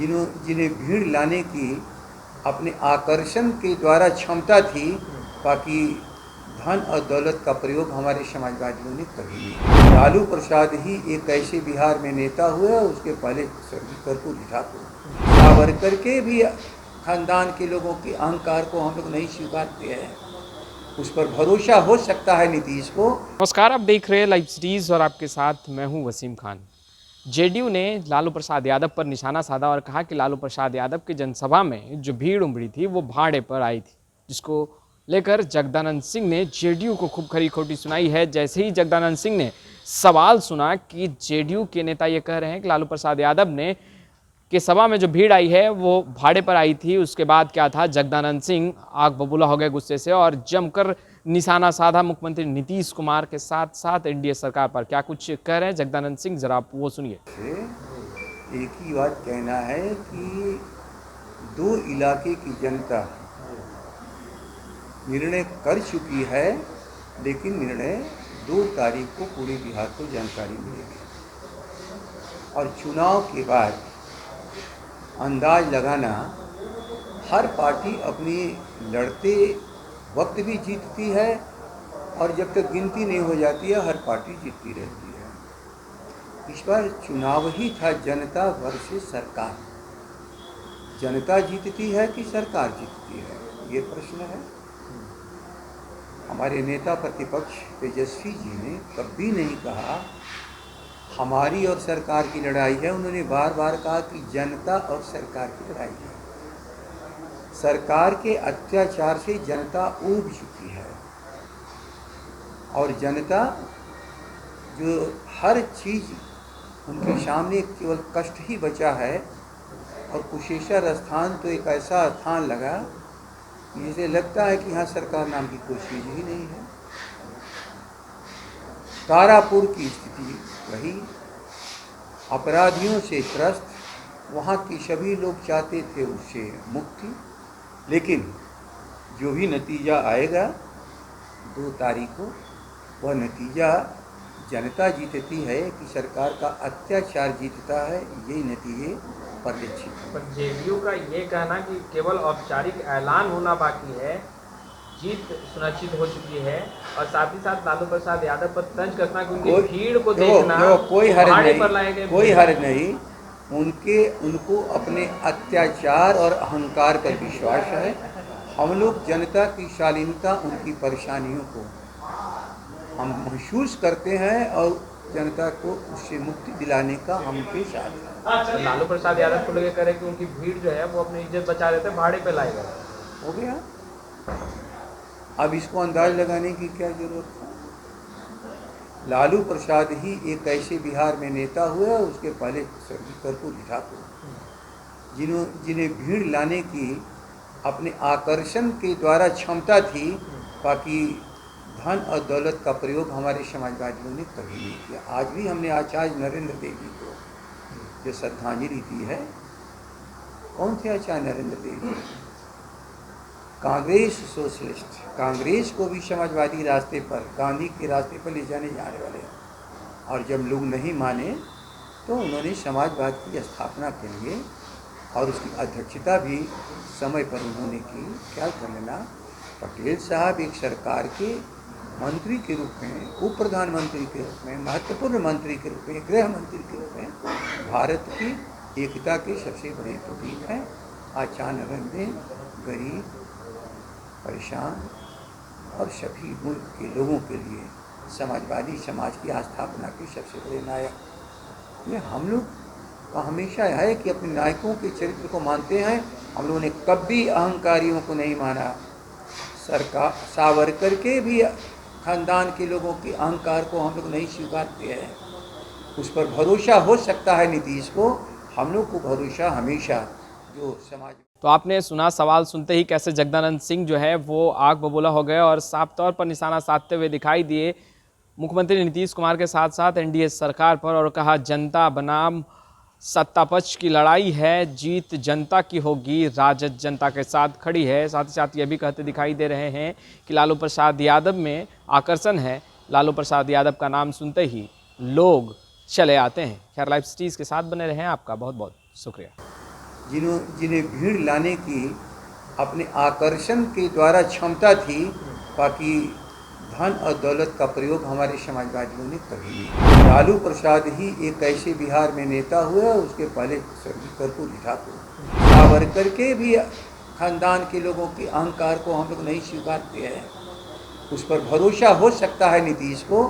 जिन्हें भीड़ लाने की अपने आकर्षण के द्वारा क्षमता थी, बाकी धन और दौलत का प्रयोग हमारे समाजवादियों ने कभी नहीं। लालू प्रसाद ही एक ऐसे बिहार में नेता हुए, उसके पहले स्वर्गीय कर्पूरी ठाकुर, सावरकर के भी खानदान के लोगों के अहंकार को हम लोग नहीं स्वीकारते हैं। उस पर भरोसा हो सकता है नीतीश को। नमस्कार, आप देख रहे हैं लाइव सिटीज और आपके साथ मैं हूं वसीम खान। जेडीयू ने लालू प्रसाद यादव पर निशाना साधा और कहा कि लालू प्रसाद यादव की जनसभा में जो भीड़ उमड़ी थी वो भाड़े पर आई थी, जिसको लेकर जगदानंद सिंह ने जेडीयू को खूब खरी खोटी सुनाई है। जैसे ही जगदानंद सिंह ने सवाल सुना कि जेडीयू के नेता ये कह रहे हैं कि लालू प्रसाद यादव ने कि सभा में जो भीड़ आई है वो भाड़े पर आई थी, उसके बाद क्या था, जगदानंद सिंह आग बबूला हो गए गुस्से से और जमकर निशाना साधा मुख्यमंत्री नीतीश कुमार के साथ साथ एनडीए सरकार पर। क्या कुछ कह रहे हैं जगदानंद सिंह, जरा आप वो सुनिए। एक ही बात कहना है कि दो इलाके की जनता निर्णय कर चुकी है, लेकिन निर्णय 2 तारीख को पूरे बिहार को जानकारी मिलेगी और चुनाव के बाद अंदाज लगाना, हर पार्टी अपनी लड़ते वक्त भी जीतती है और जब तक गिनती नहीं हो जाती है हर पार्टी जीतती रहती है। इस बार चुनाव ही था जनता वर्सेस सरकार। जनता जीतती है कि सरकार जीतती है, ये प्रश्न है। हमारे नेता प्रतिपक्ष तेजस्वी जी ने कभी नहीं कहा हमारी और सरकार की लड़ाई है। उन्होंने बार बार कहा कि जनता और सरकार की लड़ाई है। सरकार के अत्याचार से जनता ऊब चुकी है और जनता जो हर चीज़ उनके सामने केवल कष्ट ही बचा है। और कुशेश्वर स्थान तो एक ऐसा स्थान लगा जिसे लगता है कि यहाँ सरकार नाम की कोई चीज़ ही नहीं है। तारापुर की स्थिति वही, अपराधियों से त्रस्त, वहाँ के सभी लोग चाहते थे उससे मुक्ति, लेकिन जो भी नतीजा आएगा 2 तारीख को, वह नतीजा जनता जीतती है कि सरकार का अत्याचार जीतता है, यही नतीजे परिलक्षित है। पर जेडीयू का ये कहना कि केवल औपचारिक ऐलान होना बाकी है, जीत सुनिश्चित हो चुकी है, और साथ ही साथ लालू प्रसाद यादव पर तंज कसना कि उनकी भीड़ को देखना कोई हर्ज नहीं, कोई हर्ज नहीं। उनको अपने अत्याचार और अहंकार पर विश्वास है। हम लोग जनता की शालीनता, उनकी परेशानियों को हम महसूस करते हैं और जनता को उससे मुक्ति दिलाने का हम उनके साथ हैं। लालू प्रसाद यादव को लेकर करें कि उनकी भीड़ जो है वो अपनी इज्जत बचा लेते हैं, भाड़े पे लाए गए। हो गया, अब इसको अंदाज लगाने की क्या जरूरत है। लालू प्रसाद ही एक ऐसे बिहार में नेता हुए, उसके पहले स्वर्गीय कर्पूरी ठाकुर, जिन्हें भीड़ लाने की अपने आकर्षण के द्वारा क्षमता थी, बाकी धन और दौलत का प्रयोग हमारे समाजवादियों ने कभी नहीं किया। आज भी हमने आचार्य नरेंद्र देव जी को जो श्रद्धांजलि दी है, कौन थे आचार्य नरेंद्र देव जी? कांग्रेस सोशलिस्ट, कांग्रेस को भी समाजवादी रास्ते पर, गांधी के रास्ते पर ले जाने वाले। और जब लोग नहीं माने तो उन्होंने समाजवाद की स्थापना के लिए और उसकी अध्यक्षता भी समय पर उन्होंने की। क्या कर लेना, पटेल साहब एक सरकार के मंत्री के रूप में, उप प्रधानमंत्री के रूप में, महत्वपूर्ण मंत्री के रूप में, गृह मंत्री के रूप में भारत की एकता के सबसे बड़े प्रतीक हैं। अचानक में गरीब, परेशान और सभी मुल्क के लोगों के लिए समाजवादी समाज की स्थापना के सबसे बड़े नायक। ये हम लोग का हमेशा है कि अपने नायकों के चरित्र को मानते हैं। हम लोगों ने कभी अहंकारियों को नहीं माना। सरकार सावरकर के भी खानदान के लोगों के अहंकार को हम लोग नहीं स्वीकारते हैं। उस पर भरोसा हो सकता है नीतीश को, हम लोग को भरोसा हमेशा जो समाज। तो आपने सुना, सवाल सुनते ही कैसे जगदानंद सिंह जो है वो आग बबूला हो गए और साफ तौर पर निशाना साधते हुए दिखाई दिए मुख्यमंत्री नीतीश कुमार के साथ साथ एनडीए सरकार पर, और कहा जनता बनाम सत्ता पक्ष की लड़ाई है, जीत जनता की होगी, राजद जनता के साथ खड़ी है। साथ ही साथ ये भी कहते दिखाई दे रहे हैं कि लालू प्रसाद यादव में आकर्षण है, लालू प्रसाद यादव का नाम सुनते ही लोग चले आते हैं। खैर, लाइव सिटीज़ के साथ बने रहें, आपका बहुत बहुत शुक्रिया। जिन्हें भीड़ लाने की अपने आकर्षण के द्वारा क्षमता थी, बाकी धन और दौलत का प्रयोग हमारे समाजवादियों ने कभी नहीं। लालू प्रसाद ही एक ऐसे बिहार में नेता हुए, उसके पहले स्वर्गीय कर्पूरी ठाकुर। सावरकर के भी खानदान के लोगों के अहंकार को हम लोग नहीं स्वीकारते हैं। उस पर भरोसा हो सकता है नीतीश को